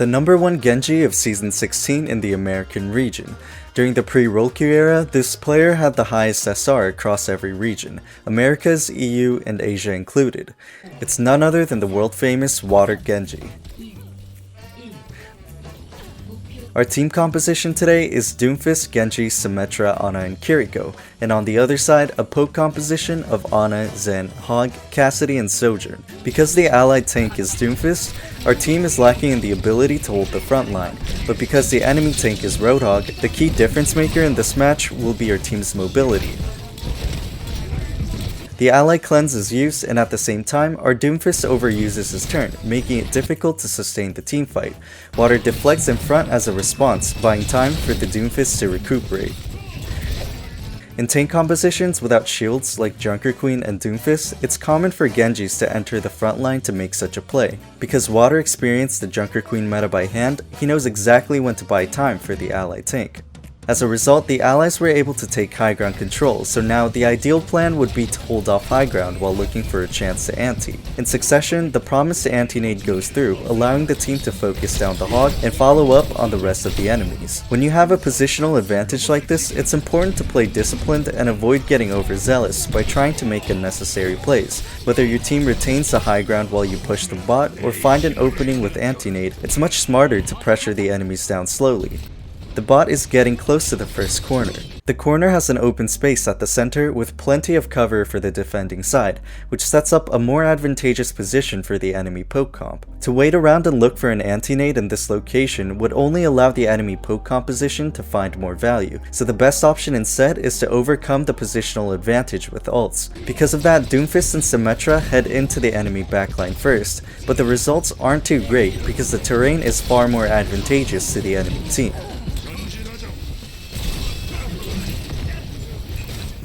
the #1 Genji of Season 16 in the American region. During the pre-Rollqueue era, this player had the highest SR across every region, Americas, EU, and Asia included. It's none other than the world-famous Water Genji. Our team composition today is Doomfist, Genji, Symmetra, Ana, and Kiriko, and on the other side, a poke composition of Ana, Zen, Hog, Cassidy, and Sojourn. Because the allied tank is Doomfist, our team is lacking in the ability to hold the front line, but because the enemy tank is Roadhog, the key difference maker in this match will be our team's mobility. The ally cleanse is used, and at the same time, our Doomfist overuses his turn, making it difficult to sustain the teamfight. Water deflects in front as a response, buying time for the Doomfist to recuperate. In tank compositions without shields like Junker Queen and Doomfist, it's common for Genjis to enter the front line to make such a play. Because Water experienced the Junker Queen meta by hand, he knows exactly when to buy time for the ally tank. As a result, the allies were able to take high ground control, so now the ideal plan would be to hold off high ground while looking for a chance to anti. In succession, the promised anti-nade goes through, allowing the team to focus down the Hog and follow up on the rest of the enemies. When you have a positional advantage like this, it's important to play disciplined and avoid getting overzealous by trying to make unnecessary plays. Whether your team retains the high ground while you push the bot or find an opening with anti-nade, it's much smarter to pressure the enemies down slowly. The bot is getting close to the first corner. The corner has an open space at the center with plenty of cover for the defending side, which sets up a more advantageous position for the enemy poke comp. To wait around and look for an anti-nade in this location would only allow the enemy poke composition to find more value, so the best option instead is to overcome the positional advantage with ults. Because of that, Doomfist and Symmetra head into the enemy backline first, but the results aren't too great because the terrain is far more advantageous to the enemy team.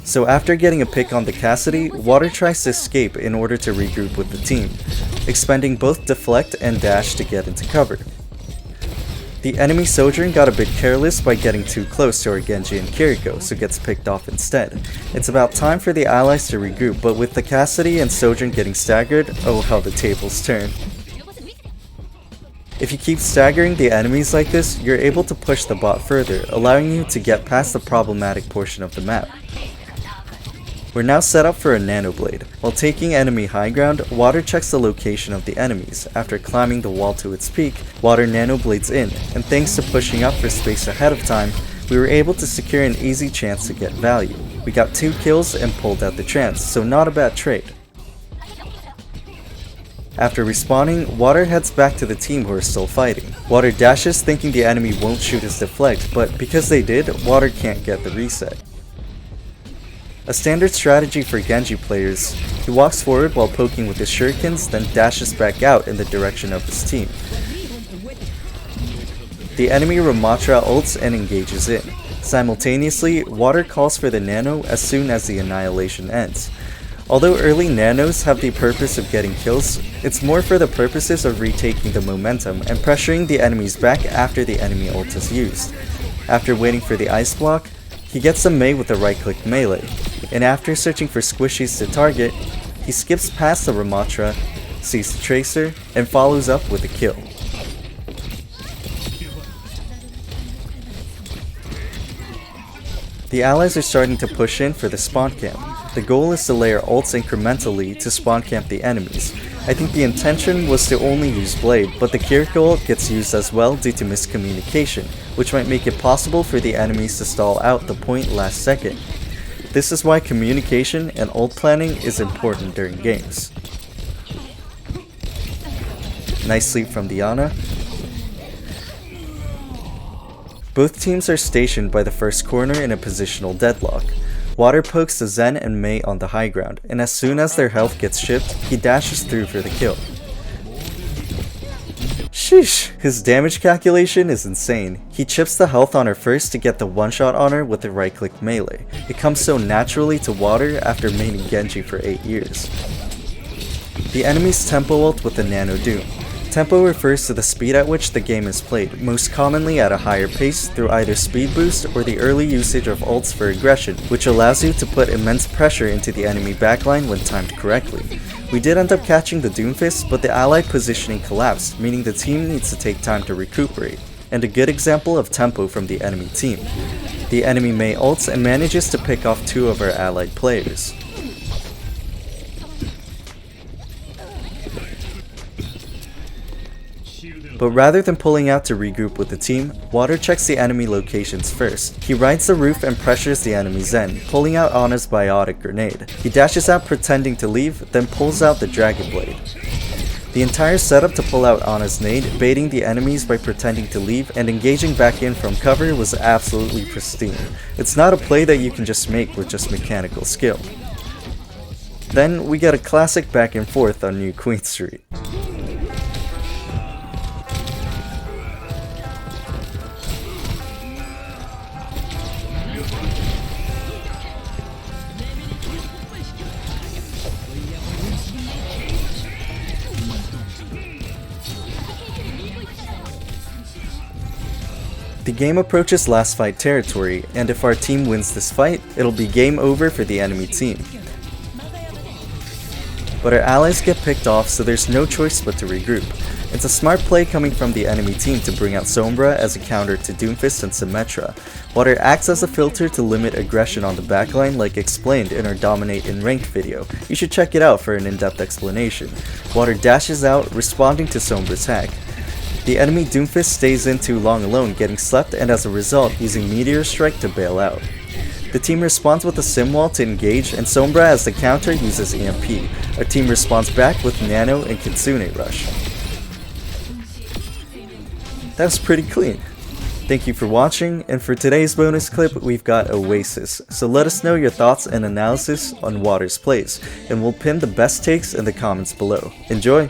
So after getting a pick on the Cassidy, Water tries to escape in order to regroup with the team, expending both Deflect and Dash to get into cover. The enemy Sojourn got a bit careless by getting too close to our Genji and Kiriko, so gets picked off instead. It's about time for the allies to regroup, but with the Cassidy and Sojourn getting staggered, oh how the tables turn. If you keep staggering the enemies like this, you're able to push the bot further, allowing you to get past the problematic portion of the map. We're now set up for a Nano Blade. While taking enemy high ground, Water checks the location of the enemies. After climbing the wall to its peak, Water Nano Blades in, and thanks to pushing up for space ahead of time, we were able to secure an easy chance to get value. We got 2 kills and pulled out the trance, so not a bad trade. After respawning, Water heads back to the team who are still fighting. Water dashes thinking the enemy won't shoot his deflect, but because they did, Water can't get the reset. A standard strategy for Genji players, he walks forward while poking with his shurikens, then dashes back out in the direction of his team. The enemy Ramatra ults and engages in. Simultaneously, Water calls for the Nano as soon as the annihilation ends. Although early Nanos have the purpose of getting kills, it's more for the purposes of retaking the momentum and pressuring the enemies back after the enemy ult is used. After waiting for the ice block, he gets a Mei with a right-click melee, and after searching for squishies to target, he skips past the Ramatra, sees the Tracer, and follows up with a kill. The allies are starting to push in for the spawn camp. The goal is to layer ults incrementally to spawn camp the enemies. I think the intention was to only use Blade, but the Kiriko ult gets used as well due to miscommunication, which might make it possible for the enemies to stall out the point last second. This is why communication and ult planning is important during games. Nice sleep from the Ana. Both teams are stationed by the first corner in a positional deadlock. Water pokes the Zen and Mei on the high ground, and as soon as their health gets shipped, he dashes through for the kill. Sheesh, his damage calculation is insane. He chips the health on her first to get the one-shot on her with the right-click melee. It comes so naturally to Water after maining Genji for 8 years. The enemy's tempo ult with the Nano Doom. Tempo refers to the speed at which the game is played, most commonly at a higher pace through either speed boost or the early usage of ults for aggression, which allows you to put immense pressure into the enemy backline when timed correctly. We did end up catching the Doomfist, but the allied positioning collapsed, meaning the team needs to take time to recuperate. And a good example of tempo from the enemy team. The enemy Mei ults and manages to pick off 2 of our allied players. But rather than pulling out to regroup with the team, Water checks the enemy locations first. He rides the roof and pressures the enemy Zen, pulling out Ana's biotic grenade. He dashes out pretending to leave, then pulls out the Dragon Blade. The entire setup to pull out Ana's nade, baiting the enemies by pretending to leave and engaging back in from cover was absolutely pristine. It's not a play that you can just make with just mechanical skill. Then we get a classic back and forth on New Queen Street. The game approaches last fight territory, and if our team wins this fight, it'll be game over for the enemy team. But our allies get picked off, so there's no choice but to regroup. It's a smart play coming from the enemy team to bring out Sombra as a counter to Doomfist and Symmetra. Water acts as a filter to limit aggression on the backline like explained in our Dominate in Ranked video. You should check it out for an in-depth explanation. Water dashes out, responding to Sombra's hack. The enemy Doomfist stays in too long alone, getting slept and as a result using Meteor Strike to bail out. The team responds with a Sim Wall to engage, and Sombra as the counter uses EMP. Our team responds back with Nano and Kitsune Rush. That's pretty clean. Thank you for watching, and for today's bonus clip we've got Oasis, so let us know your thoughts and analysis on Water's plays, and we'll pin the best takes in the comments below. Enjoy!